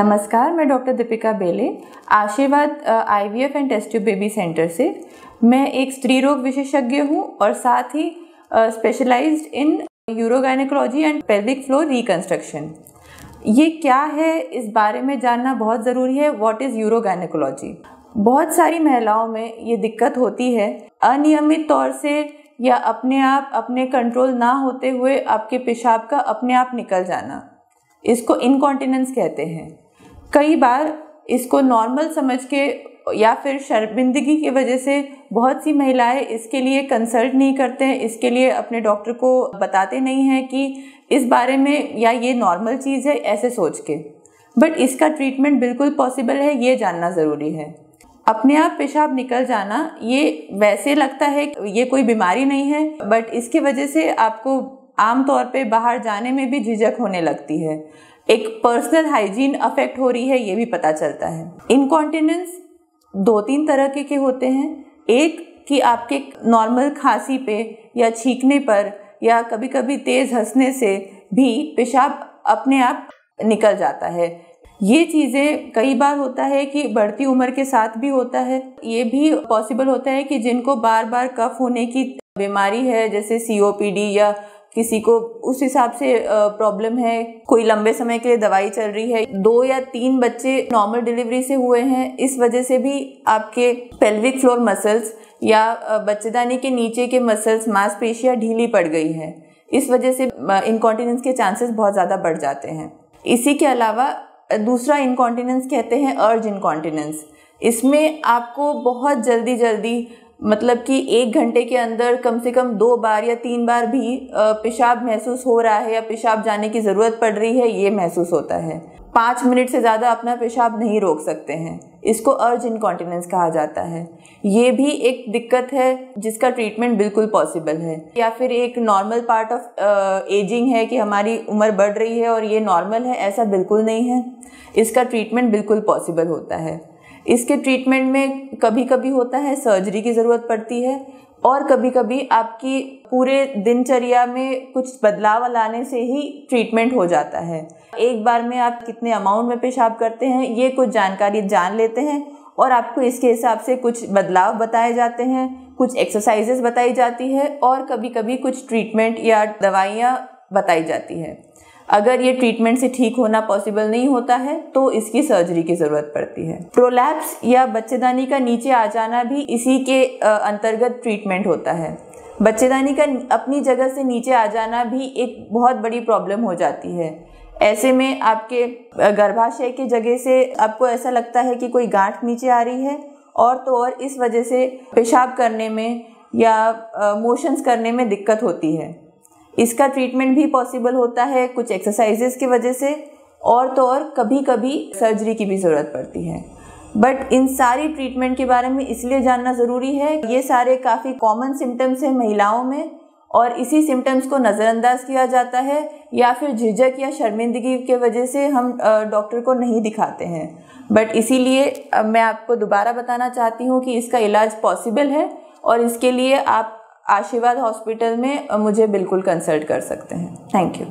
नमस्कार, मैं doctor Deepika Bele, Aashirwad IVF and test tube baby centre से। मैं एक स्त्री रोग विशेषज्ञ हूँ और साथ ही specialised in urogynaecology and pelvic floor reconstruction. ये क्या है, इस बारे में जानना बहुत ज़रूरी है। What is urogynaecology? बहुत सारी महिलाओं में ये दिक्कत होती है, अनियमित तौर से या अपने आप अपने कंट्रोल ना होते हुए आपके पेशाब का अपने आप निकल जाना, इसको इनकॉन्टिनेंस कहते हैं। कई बार इसको नॉर्मल समझ के या फिर शर्मिंदगी की वजह से बहुत सी महिलाएं इसके लिए कंसल्ट नहीं करते हैं, इसके लिए अपने डॉक्टर को बताते नहीं हैं कि इस बारे में या ये नॉर्मल चीज़ है ऐसे सोच के। बट इसका ट्रीटमेंट बिल्कुल पॉसिबल है, ये जानना ज़रूरी है। अपने आप पेशाब निकल जाना ये वैसे लगता है ये कोई बीमारी नहीं है, बट इसकी वजह से आपको आमतौर पे बाहर जाने में भी झिझक होने लगती है, एक पर्सनल हाइजीन अफेक्ट हो रही है, ये भी पता चलता है। इनकॉन्टिनेंस 2-3 तरह के होते हैं। एक कि आपके नॉर्मल खांसी पे या छींकने पर या कभी कभी तेज़ हंसने से भी पेशाब अपने आप निकल जाता है। ये चीज़ें कई बार होता है कि बढ़ती उम्र के साथ भी होता है। ये भी पॉसिबल होता है कि जिनको बार बार कफ होने की बीमारी है, जैसे COPD, या किसी को उस हिसाब से प्रॉब्लम है, कोई लंबे समय के लिए दवाई चल रही है, 2 या 3 बच्चे नॉर्मल डिलीवरी से हुए हैं, इस वजह से भी आपके पेल्विक फ्लोर मसल्स या बच्चेदानी के नीचे के मसल्स, मांसपेशियां ढीली पड़ गई हैं, इस वजह से इनकॉन्टिनेंस के चांसेस बहुत ज़्यादा बढ़ जाते हैं। इसी के अलावा दूसरा इनकॉन्टिनेंस कहते हैं अर्ज इनकॉन्टिनेंस। इसमें आपको बहुत जल्दी मतलब कि 1 घंटे के अंदर कम से कम 2 बार या 3 बार भी पेशाब महसूस हो रहा है या पेशाब जाने की ज़रूरत पड़ रही है, ये महसूस होता है। 5 मिनट से ज़्यादा अपना पेशाब नहीं रोक सकते हैं, इसको अर्ज इनकॉन्टिनेंस कहा जाता है। ये भी एक दिक्कत है जिसका ट्रीटमेंट बिल्कुल पॉसिबल है। या फिर एक नॉर्मल पार्ट ऑफ एजिंग है कि हमारी उम्र बढ़ रही है और ये नॉर्मल है, ऐसा बिल्कुल नहीं है। इसका ट्रीटमेंट बिल्कुल पॉसिबल होता है। इसके ट्रीटमेंट में कभी कभी होता है सर्जरी की ज़रूरत पड़ती है, और कभी कभी आपकी पूरे दिनचर्या में कुछ बदलाव लाने से ही ट्रीटमेंट हो जाता है। एक बार में आप कितने अमाउंट में पेशाब करते हैं, ये कुछ जानकारी जान लेते हैं और आपको इसके हिसाब से कुछ बदलाव बताए जाते हैं, कुछ एक्सरसाइजेस बताई जाती है, और कभी कभी कुछ ट्रीटमेंट या दवाइयाँ बताई जाती है। अगर ये ट्रीटमेंट से ठीक होना पॉसिबल नहीं होता है तो इसकी सर्जरी की ज़रूरत पड़ती है। प्रोलैप्स या बच्चेदानी का नीचे आ जाना भी इसी के अंतर्गत ट्रीटमेंट होता है। बच्चेदानी का अपनी जगह से नीचे आ जाना भी एक बहुत बड़ी प्रॉब्लम हो जाती है। ऐसे में आपके गर्भाशय की जगह से आपको ऐसा लगता है कि कोई गांठ नीचे आ रही है, और तो और इस वजह से पेशाब करने में या मोशंस करने में दिक्कत होती है। इसका ट्रीटमेंट भी पॉसिबल होता है कुछ एक्सरसाइजेस की वजह से, और तो और कभी कभी सर्जरी की भी ज़रूरत पड़ती है। बट इन सारी ट्रीटमेंट के बारे में इसलिए जानना ज़रूरी है, ये सारे काफ़ी कॉमन सिम्टम्स हैं महिलाओं में, और इसी सिम्टम्स को नज़रअंदाज किया जाता है या फिर झिझक या शर्मिंदगी की वजह से हम डॉक्टर को नहीं दिखाते हैं। बट इसीलिए मैं आपको दोबारा बताना चाहती हूँ कि इसका इलाज पॉसिबल है, और इसके लिए आप आशीर्वाद हॉस्पिटल में मुझे बिल्कुल कंसल्ट कर सकते हैं। Thank you.